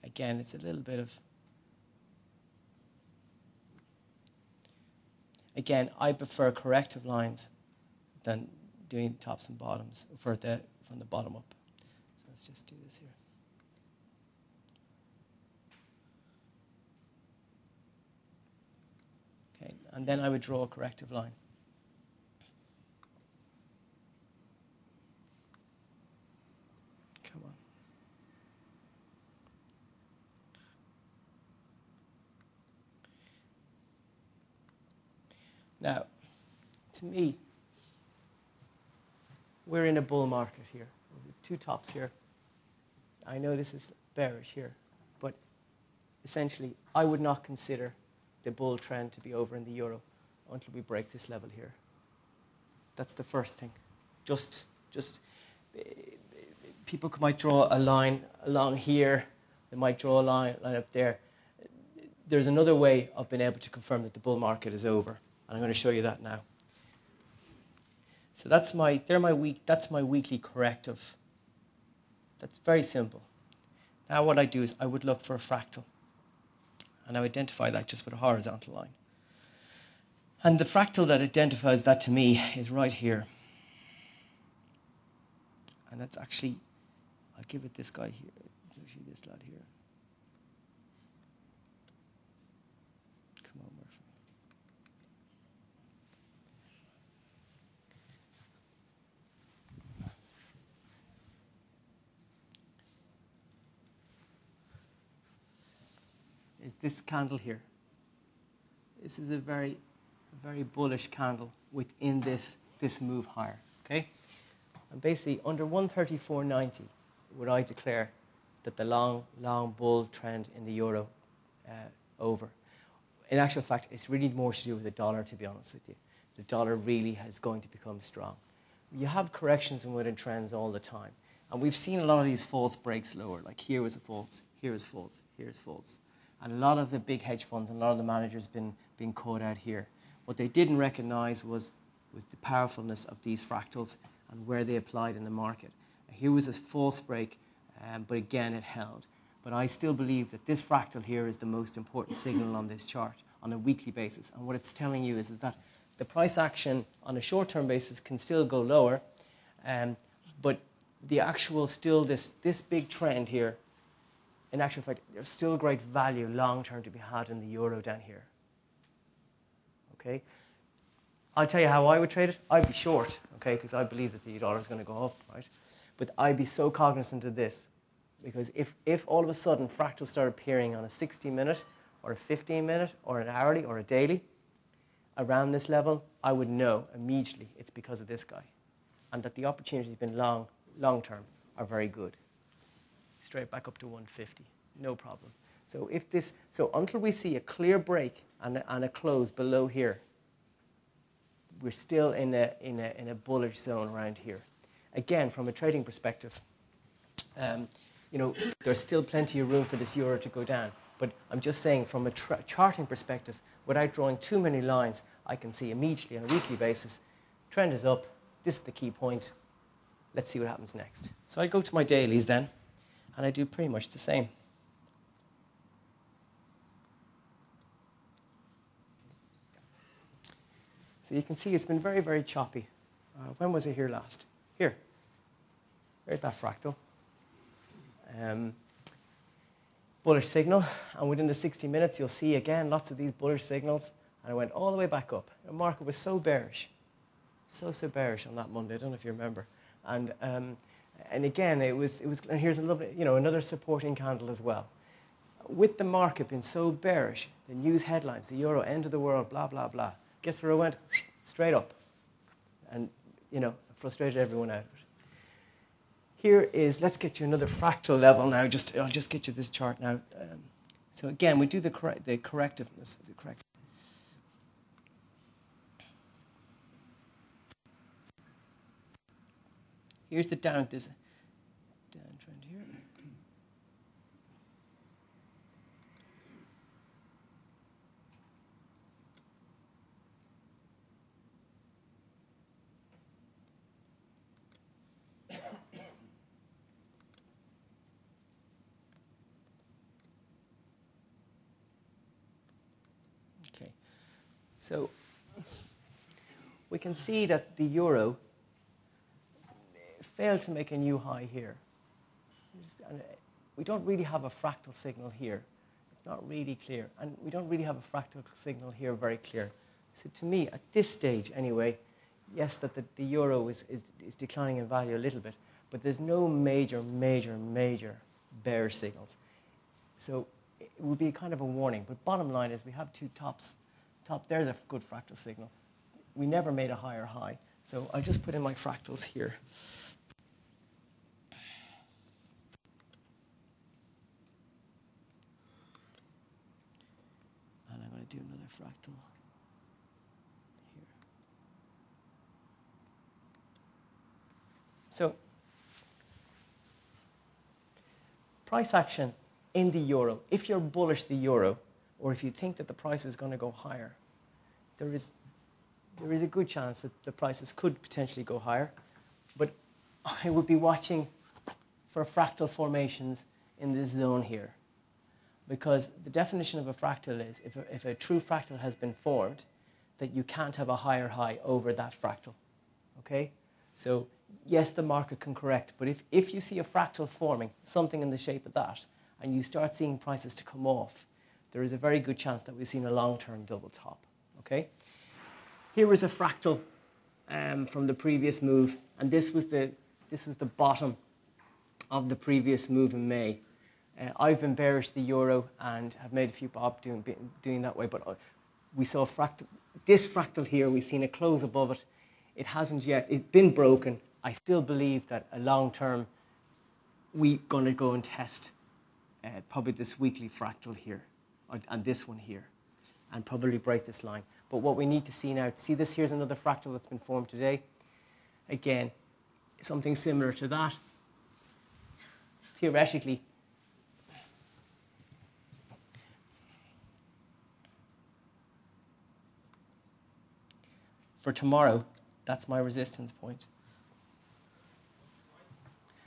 Again, it's a little bit of... Again, I prefer corrective lines than doing tops and bottoms from the bottom up. So let's just do this here. Okay, and then I would draw a corrective line. Come on. Now, to me, we're in a bull market here. Two tops here. I know this is bearish here, but essentially, I would not consider the bull trend to be over in the euro until we break this level here. That's the first thing. Just people might draw a line along here. They might draw a line up there. There's another way of being able to confirm that the bull market is over. And I'm going to show you that now. So that's my weekly corrective. That's very simple. Now what I do is I would look for a fractal. And I identify that just with a horizontal line. And the fractal that identifies that to me is right here. And that's actually, I'll give it this guy here. It's actually this lad here. Come on, work for me. Is this candle here. This is a very, very bullish candle within this move higher, okay? And basically, under 134.90, would I declare that the long bull trend in the euro over. In actual fact, it's really more to do with the dollar, to be honest with you. The dollar really is going to become strong. You have corrections and within trends all the time. And we've seen a lot of these false breaks lower. Like here was a false, here is false, here is false. And a lot of the big hedge funds and a lot of the managers been caught out here. What they didn't recognize was the powerfulness of these fractals and where they applied in the market. Here was a false break, but again, it held. But I still believe that this fractal here is the most important signal on this chart on a weekly basis. And what it's telling you is that the price action on a short-term basis can still go lower, but the actual still this big trend here, in actual fact, there's still great value long-term to be had in the euro down here. Okay? I'll tell you how I would trade it. I'd be short, okay, because I believe that the dollar is going to go up, right? But I'd be so cognizant of this, because if all of a sudden fractals start appearing on a 60-minute or a 15-minute or an hourly or a daily around this level, I would know immediately it's because of this guy, and that the opportunities been long-term are very good. Straight back up to 150, no problem. So until we see a clear break and a close below here, we're still in a bullish zone around here. Again, from a trading perspective, there's still plenty of room for this euro to go down. But I'm just saying, from a charting perspective, without drawing too many lines, I can see immediately on a weekly basis, trend is up. This is the key point. Let's see what happens next. So I go to my dailies then, and I do pretty much the same. So you can see it's been very, very choppy. When was it here last? Here. There's that fractal. Bullish signal. And within the 60 minutes, you'll see, again, lots of these bullish signals. And it went all the way back up. The market was so bearish. So bearish on that Monday. I don't know if you remember. And again, it was, and here's a lovely, another supporting candle as well. With the market being so bearish, the news headlines, the euro, end of the world, blah, blah, blah. Guess where it went? Straight up. And, frustrated everyone out of it. Here is, let's get you another fractal level now. I'll just get you this chart now. So again, we do the correctiveness. Here's the downtrend here. So we can see that the euro failed to make a new high here. And we don't really have a fractal signal here. It's not really clear. And we don't really have a fractal signal here very clear. So to me, at this stage anyway, yes, that the euro is declining in value a little bit, but there's no major bearish signals. So it would be kind of a warning. But bottom line is we have two tops. There's a good fractal signal. We never made a higher high. So I'll just put in my fractals here. And I'm going to do another fractal here. So price action in the euro. If you're bullish the euro, or if you think that the price is going to go higher, there is a good chance that the prices could potentially go higher. But I would be watching for fractal formations in this zone here. Because the definition of a fractal is if a true fractal has been formed, that you can't have a higher high over that fractal. Okay? So yes, the market can correct, but if you see a fractal forming, something in the shape of that, and you start seeing prices to come off, there is a very good chance that we've seen a long-term double top. Okay? Here was a fractal from the previous move, and this was the bottom of the previous move in May. I've been bearish the euro and have made a few bob doing that way, but we saw this fractal here. We've seen a close above it. It hasn't yet. It's been broken. I still believe that a long-term, we're going to go and test probably this weekly fractal here, and this one here, and probably break this line. But what we need to see now, see this here's another fractal that's been formed today. Again, something similar to that. Theoretically, for tomorrow, that's my resistance point.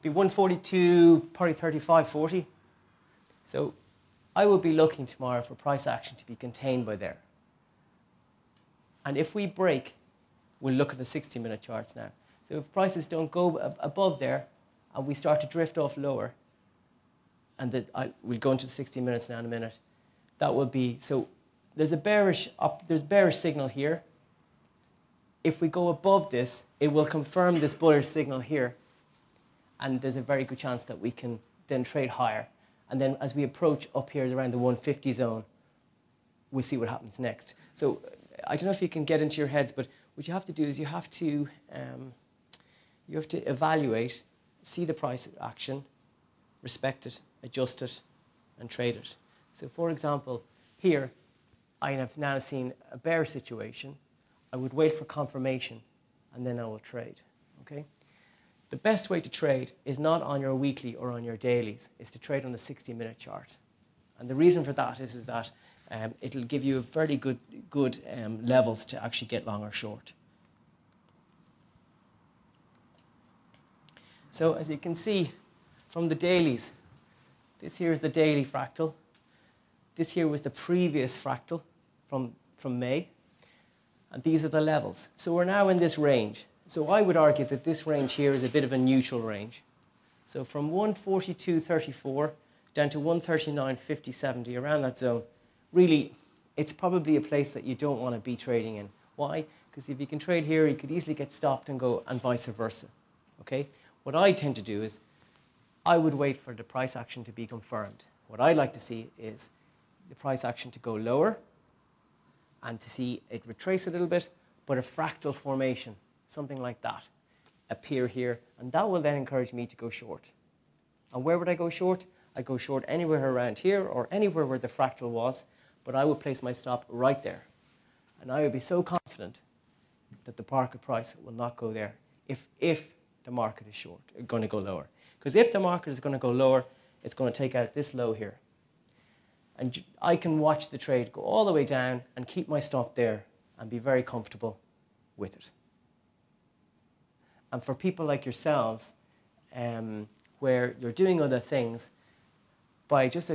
Be 142, probably 35.40. So I will be looking tomorrow for price action to be contained by there. And if we break, we'll look at the 60-minute charts now. So if prices don't go above there and we start to drift off lower, and we'll go into the 60 minutes now in a minute, that will be, so there's bearish signal here. If we go above this, it will confirm this bullish signal here, and there's a very good chance that we can then trade higher. And then as we approach up here around the 150 zone, we'll see what happens next. So I don't know if you can get into your heads, but what you have to do is you have to evaluate, see the price action, respect it, adjust it, and trade it. So for example, here, I have now seen a bear situation. I would wait for confirmation, and then I will trade, okay? The best way to trade is not on your weekly or on your dailies, is to trade on the 60-minute chart. And the reason for that is that it'll give you a very good levels to actually get long or short. So as you can see from the dailies, this here is the daily fractal. This here was the previous fractal from May. And these are the levels. So we're now in this range. So I would argue that this range here is a bit of a neutral range. So from 142.34 down to 139.50.70, around that zone, really, it's probably a place that you don't want to be trading in. Why? Because if you can trade here, you could easily get stopped and go, and vice versa. Okay? What I tend to do is I would wait for the price action to be confirmed. What I'd like to see is the price action to go lower and to see it retrace a little bit, but a fractal formation, something like that, appear here, and that will then encourage me to go short. And where would I go short? I'd go short anywhere around here or anywhere where the fractal was, but I would place my stop right there. And I would be so confident that the market price will not go there if the market is short, going to go lower. Because if the market is going to go lower, it's going to take out this low here. And I can watch the trade go all the way down and keep my stop there and be very comfortable with it. And for people like yourselves, where you're doing other things, by just